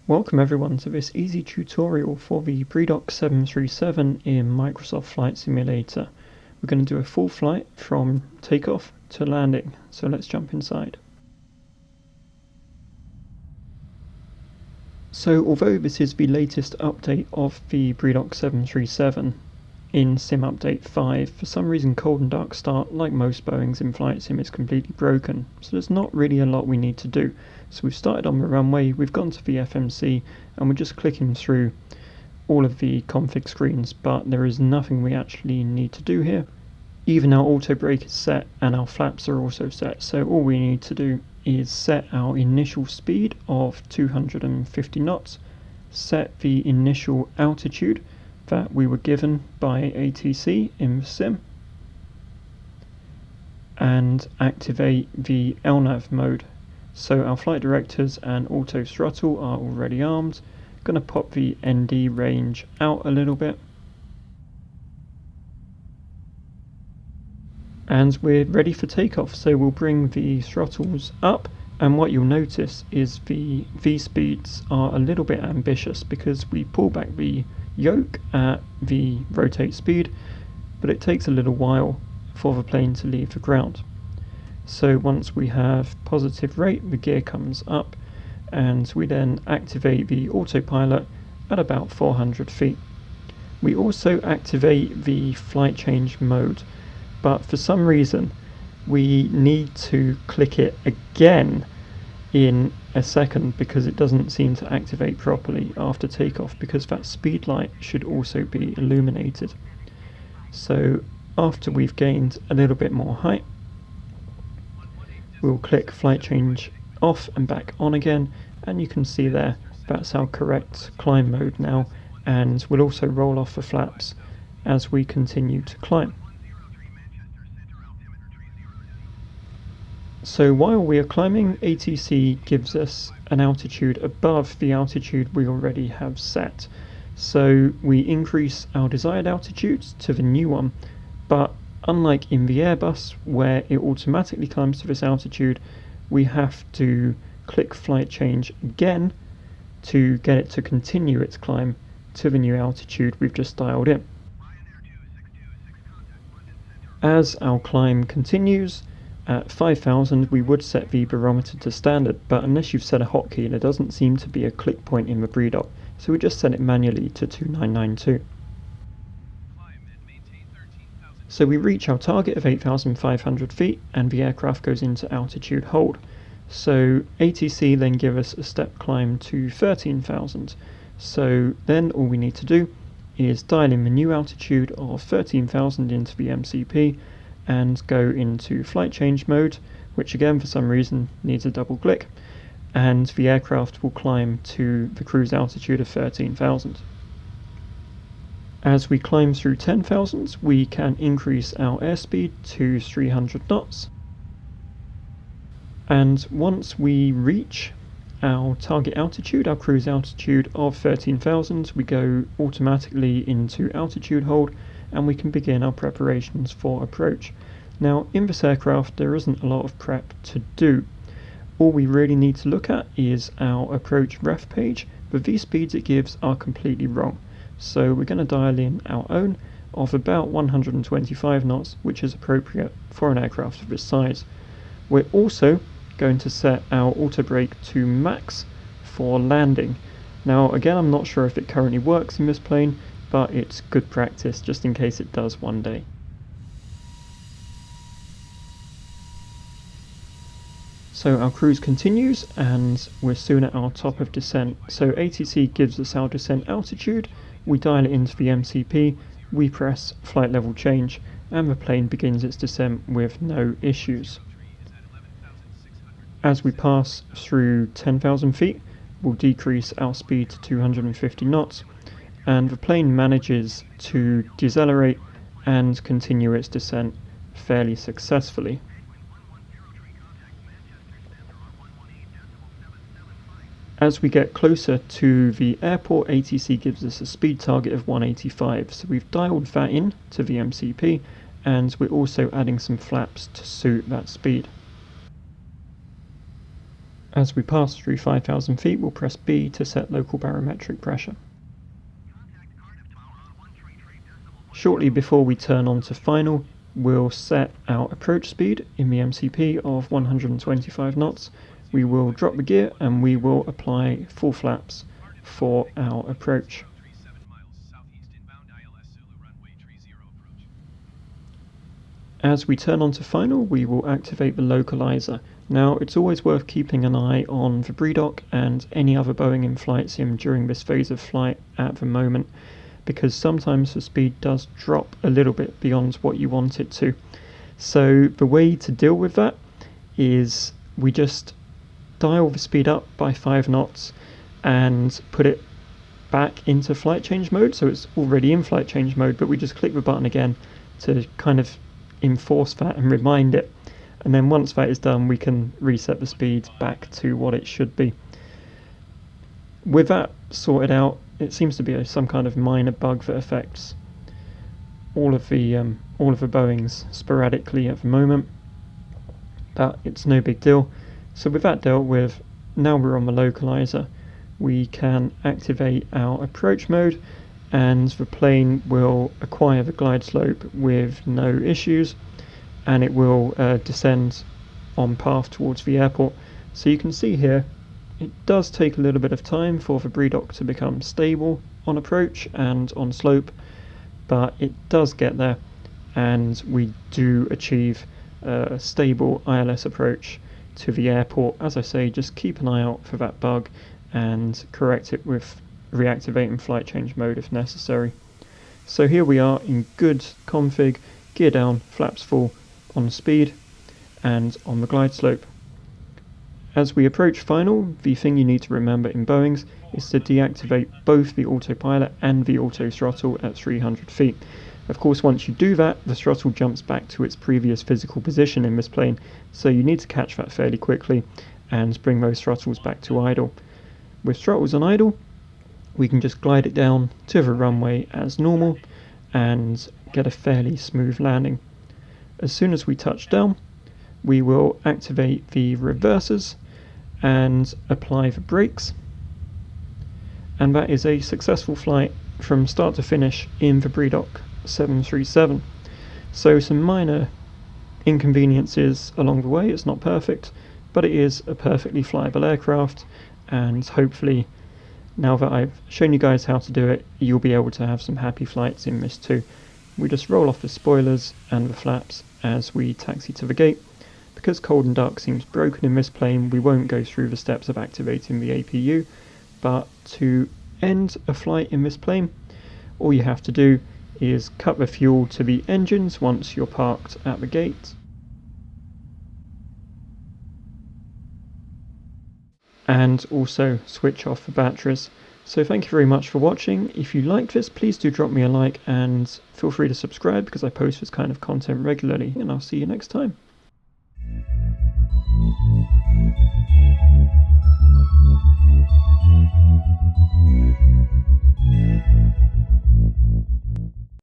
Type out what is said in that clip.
Welcome everyone to this easy tutorial for the Bredok 737 in Microsoft Flight Simulator. We're going to do a full flight from takeoff to landing, so let's jump inside. So although this is the latest update of the Bredok 737 in Sim Update 5, for some reason Cold and Dark Start, like most Boeings in Flight Sim, is completely broken, so there's not really a lot we need to do. So we've started on the runway, we've gone to the FMC, and we're just clicking through all of the config screens, but there is nothing we actually need to do here. Even our auto brake is set and our flaps are also set, so all we need to do is set our initial speed of 250 knots, set the initial altitude that we were given by ATC in the sim, and activate the LNAV mode. So our flight directors and auto throttle are already armed. Going to pop the ND range out a little bit. And we're ready for takeoff, so we'll bring the throttles up, and what you'll notice is the V-speeds are a little bit ambitious because we pull back the yoke at the rotate speed, but it takes a little while for the plane to leave the ground. So once we have positive rate, the gear comes up, and we then activate the autopilot at about 400 feet. We also activate the flight change mode, but for some reason we need to click it again in a second because it doesn't seem to activate properly after takeoff, because that speed light should also be illuminated. So after we've gained a little bit more height, we'll click flight change off and back on again, and you can see there that's our correct climb mode now, and we'll also roll off the flaps as we continue to climb. So while we are climbing, ATC gives us an altitude above the altitude we already have set. So we increase our desired altitudes to the new one, but unlike in the Airbus where it automatically climbs to this altitude, we have to click flight change again to get it to continue its climb to the new altitude we've just dialed in. As our climb continues, at 5,000 we would set the barometer to standard, but unless you've set a hotkey there doesn't seem to be a click point in the Bredok, so we just set it manually to 2992. So we reach our target of 8,500 feet and the aircraft goes into altitude hold. So ATC then give us a step climb to 13,000. So then all we need to do is dial in the new altitude of 13,000 into the MCP and go into flight change mode, which again for some reason needs a double click, and the aircraft will climb to the cruise altitude of 13,000. As we climb through 10,000, we can increase our airspeed to 300 knots. And once we reach our target altitude, our cruise altitude of 13,000, we go automatically into altitude hold and we can begin our preparations for approach. Now in this aircraft there isn't a lot of prep to do. All we really need to look at is our approach ref page. The V-speeds it gives are completely wrong. So we're going to dial in our own of about 125 knots, which is appropriate for an aircraft of this size. We're also going to set our auto brake to max for landing. Now again, I'm not sure if it currently works in this plane, but it's good practice just in case it does one day. So our cruise continues and we're soon at our top of descent. So ATC gives us our descent altitude, we dial it into the MCP, we press flight level change, and the plane begins its descent with no issues. As we pass through 10,000 feet, we'll decrease our speed to 250 knots, and the plane manages to decelerate and continue its descent fairly successfully. As we get closer to the airport, ATC gives us a speed target of 185, so we've dialed that in to the MCP, and we're also adding some flaps to suit that speed. As we pass through 5,000 feet, we'll press B to set local barometric pressure. Shortly before we turn on to final, we'll set our approach speed in the MCP of 125 knots. We will drop the gear and we will apply full flaps for our approach. As we turn on to final, we will activate the localizer. Now, it's always worth keeping an eye on the Bredok and any other Boeing in flight sim during this phase of flight at the moment, because sometimes the speed does drop a little bit beyond what you want it to. So the way to deal with that is we just dial the speed up by 5 knots and put it back into flight change mode. So it's already in flight change mode, but we just click the button again to kind of enforce that and remind it. And then once that is done, we can reset the speed back to what it should be. With that sorted out, it seems to be some kind of minor bug that affects all of the Boeings sporadically at the moment, but it's no big deal. So with that dealt with, now we're on the localizer, we can activate our approach mode and the plane will acquire the glide slope with no issues, and it will descend on path towards the airport. So you can see here, it does take a little bit of time for the Bredok to become stable on approach and on slope, but it does get there, and we do achieve a stable ILS approach to the airport. As I say, just keep an eye out for that bug and correct it with reactivating flight change mode if necessary. So here we are in good config, gear down, flaps full, on speed and on the glide slope. As we approach final, the thing you need to remember in Boeings is to deactivate both the autopilot and the auto throttle at 300 feet. Of course, once you do that, the throttle jumps back to its previous physical position in this plane, so you need to catch that fairly quickly and bring those throttles back to idle. With throttles on idle, we can just glide it down to the runway as normal and get a fairly smooth landing. As soon as we touch down, we will activate the reversers and apply the brakes, and that is a successful flight from start to finish in the Bredok 737. So some minor inconveniences along the way. It's not perfect, but it is a perfectly flyable aircraft, and hopefully now that I've shown you guys how to do it, you'll be able to have some happy flights in this too. We just roll off the spoilers and the flaps as we taxi to the gate. Because cold and dark seems broken in this plane, we won't go through the steps of activating the APU, but to end a flight in this plane, all you have to do is cut the fuel to the engines once you're parked at the gate, and also switch off the batteries. So thank you very much for watching. If you liked this, please do drop me a like and feel free to subscribe because I post this kind of content regularly, and I'll see you next time. Thank you.